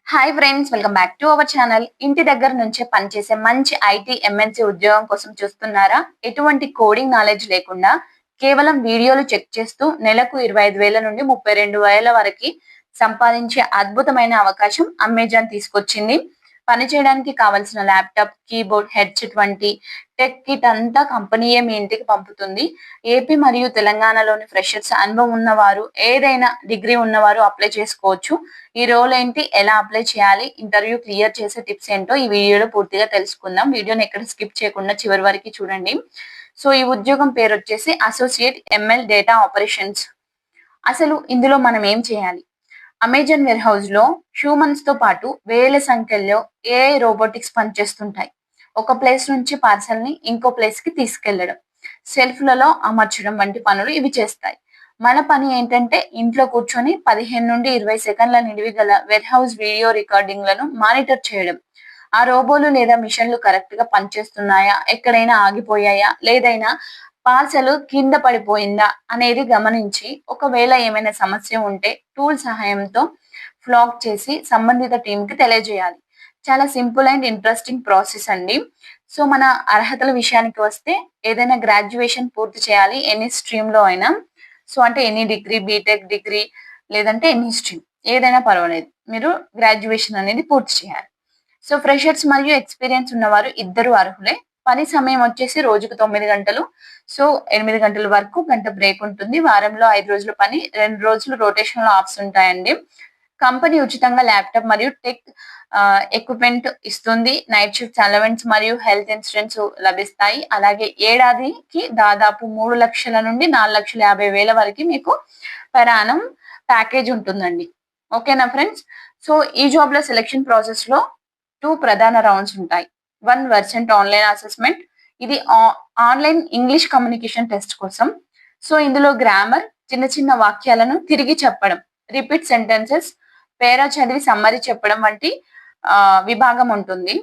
Hi friends, welcome back to our channel. ఇంటి దగ్గర నుంచే పనిచేసే మంచి ఐటీ ఎంఎన్సీ ఉద్యోగం కోసం చూస్తున్నారా? ఎటువంటి కోడింగ్ నాలెడ్జ్ లేకుండా కేవలం వీడియోలు చెక్ చేస్తూ నెలకు 25,000 నుండి 32,000 వరకు సంపాదించే అద్భుతమైన అవకాశం అమెజాన్ తీసుకొచ్చింది. పని చేయడానికి కావలసిన ల్యాప్టాప్, కీబోర్డ్, హెడ్సెట్ వంటి టెక్ కిట్ అంతా కంపెనీయే మీ ఇంటికి పంపుతుంది. ఏపీ మరియు తెలంగాణలోని ఫ్రెషర్స్, అనుభవం ఉన్నవారు, ఏదైనా డిగ్రీ ఉన్నవారు అప్లై చేసుకోవచ్చు. ఈ రోల్ ఏంటి, ఎలా అప్లై చేయాలి, ఇంటర్వ్యూ క్లియర్ చేసే టిప్స్ ఏంటో ఈ వీడియోలో పూర్తిగా తెలుసుకుందాం. వీడియోని ఎక్కడ స్కిప్ చేయకుండా చివరి వరకు చూడండి. సో ఈ ఉద్యోగం పేరు వచ్చేసి అసోసియేట్ ఎంఎల్ డేటా ఆపరేషన్స్. అసలు ఇందులో మనం ఏం చేయాలి? అమెజాన్ వేర్ హౌస్ లో హ్యూమన్స్ తో పాటు వేల సంఖ్యలో ఏఐ రోబోటిక్స్ పనిచేస్తుంటాయి. ఒక ప్లేస్ నుంచి పార్సల్ ని ఇంకో ప్లేస్ కి తీసుకెళ్లడం, సెల్ఫ్లలో అమర్చడం వంటి పనులు ఇవి చేస్తాయి. మన పని ఏంటంటే ఇంట్లో కూర్చొని 15 నుండి 20 సెకండ్ల నిడివి గల వేర్ హౌస్ వీడియో రికార్డింగ్లను మానిటర్ చేయడం. ఆ రోబోలు లేదా మిషన్లు కరెక్ట్ గా పనిచేస్తున్నాయా, ఎక్కడైనా ఆగిపోయాయా, లేదైనా పార్సల్ కింద పడిపోయిందా అనేది గమనించి, ఒకవేళ ఏమైనా సమస్య ఉంటే టూల్ సహాయంతో ఫ్లాగ్ చేసి సంబంధిత టీమ్ కి తెలియజేయాలి. చాలా సింపుల్ అండ్ ఇంట్రెస్టింగ్ ప్రాసెస్ అండి. సో మన అర్హతల విషయానికి వస్తే ఏదైనా గ్రాడ్యుయేషన్ పూర్తి చేయాలి, ఎనీ స్ట్రీమ్ లో అయినా. సో అంటే ఎనీ డిగ్రీ, బీటెక్ డిగ్రీ, లేదంటే ఎనీ స్ట్రీమ్ ఏదైనా పర్వాలేదు, మీరు గ్రాడ్యుయేషన్ అనేది పూర్తి చేయాలి. సో ఫ్రెషర్స్ మరియు ఎక్స్పీరియన్స్ ఉన్నవారు ఇద్దరు అర్హులే. పని సమయం వచ్చేసి రోజుకు 9 గంటలు. సో 8 గంటల వరకు గంట బ్రేక్ ఉంటుంది. వారంలో 5 రోజులు పని, 2 రోజులు రొటేషనల్ ఆఫ్స్ ఉంటాయండి. కంపెనీ ఉచితంగా ల్యాప్టాప్ మరియు టెక్ ఎక్విప్మెంట్ ఇస్తుంది. నైట్ షిఫ్ట్ అలవెన్స్ మరియు హెల్త్ ఇన్సూరెన్స్ లభిస్తాయి. అలాగే ఏడాదికి దాదాపు 3 లక్షల నుండి 4,50,000 వరకు మీకు ప్రయాణం ప్యాకేజ్ ఉంటుందండి. ఓకేనా ఫ్రెండ్స్? సో ఈ జాబ్ లో సెలెక్షన్ ప్రాసెస్ లో 2 ప్రధాన రౌండ్స్ ఉంటాయి. 1% ఆన్లైన్ అసెస్మెంట్, ఇది ఆన్లైన్ ఇంగ్లీష్ కమ్యూనికేషన్ టెస్ట్ కోసం. సో ఇందులో గ్రామర్, చిన్న చిన్న వాక్యాలను తిరిగి చెప్పడం, రిపీట్ సెంటెన్సెస్, పేరా చదివి సమ్మరీ చెప్పడం వంటి విభాగం ఉంటుంది.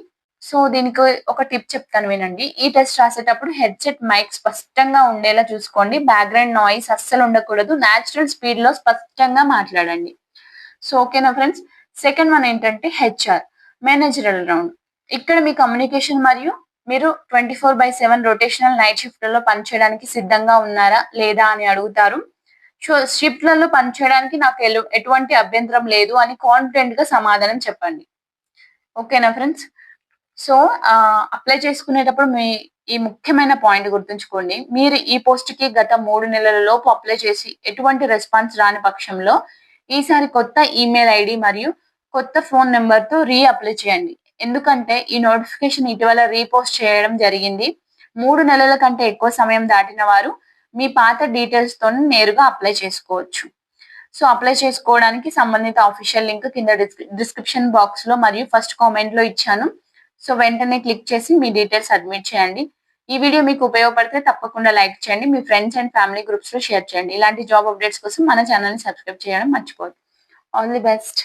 సో దీనికి ఒక టిప్ చెప్తాను వినండి. ఈ టెస్ట్ రాసేటప్పుడు హెడ్సెట్ మైక్ స్పష్టంగా ఉండేలా చూసుకోండి. బ్యాక్గ్రౌండ్ నాయిస్ అస్సలు ఉండకూడదు. న్యాచురల్ స్పీడ్ లో స్పష్టంగా మాట్లాడండి. సో ఓకేనా ఫ్రెండ్స్? సెకండ్ వన్ ఏంటంటే హెచ్ఆర్ మేనేజరల్ రౌండ్. ఇక్కడ మీ కమ్యూనికేషన్ మరియు మీరు 24/7 రొటేషనల్ నైట్ షిఫ్ట్లలో పనిచేయడానికి సిద్ధంగా ఉన్నారా లేదా అని అడుగుతారు. సో షిఫ్ట్లలో పనిచేయడానికి నాకు ఎటువంటి అభ్యంతరం లేదు అని కాన్ఫిడెంట్ గా సమాధానం చెప్పండి. ఓకేనా ఫ్రెండ్స్? సో అప్లై చేసుకునేటప్పుడు మీ ఈ ముఖ్యమైన పాయింట్ గుర్తుంచుకోండి. మీరు ఈ పోస్ట్ కి గత 3 నెలల లోపు అప్లై చేసి ఎటువంటి రెస్పాన్స్ రాని పక్షంలో ఈసారి కొత్త ఈమెయిల్ ఐడి మరియు కొత్త ఫోన్ నెంబర్ తో అప్లై చేయండి. ఎందుకంటే ఈ నోటిఫికేషన్ ఇటీవల రీపోస్ట్ చేయడం జరిగింది. 3 నెలల కంటే ఎక్కువ సమయం దాటిన వారు మీ పాత డీటెయిల్స్ తో నేరుగా అప్లై చేసుకోవచ్చు. సో అప్లై చేసుకోవడానికి సంబంధిత ఆఫీషియల్ లింక్ కింద డిస్క్రిప్షన్ బాక్స్ లో మరియు ఫస్ట్ కామెంట్ లో ఇచ్చాను. సో వెంటనే క్లిక్ చేసి మీ డీటెయిల్స్ సబ్మిట్ చేయండి. ఈ వీడియో మీకు ఉపయోగపడితే తప్పకుండా లైక్ చేయండి. మీ ఫ్రెండ్స్ అండ్ ఫ్యామిలీ గ్రూప్స్ లో షేర్ చేయండి. ఇలాంటి జాబ్ అప్డేట్స్ కోసం మన ఛానల్ ని సబ్స్క్రైబ్ చేయడం మర్చిపోవద్దు. All the best.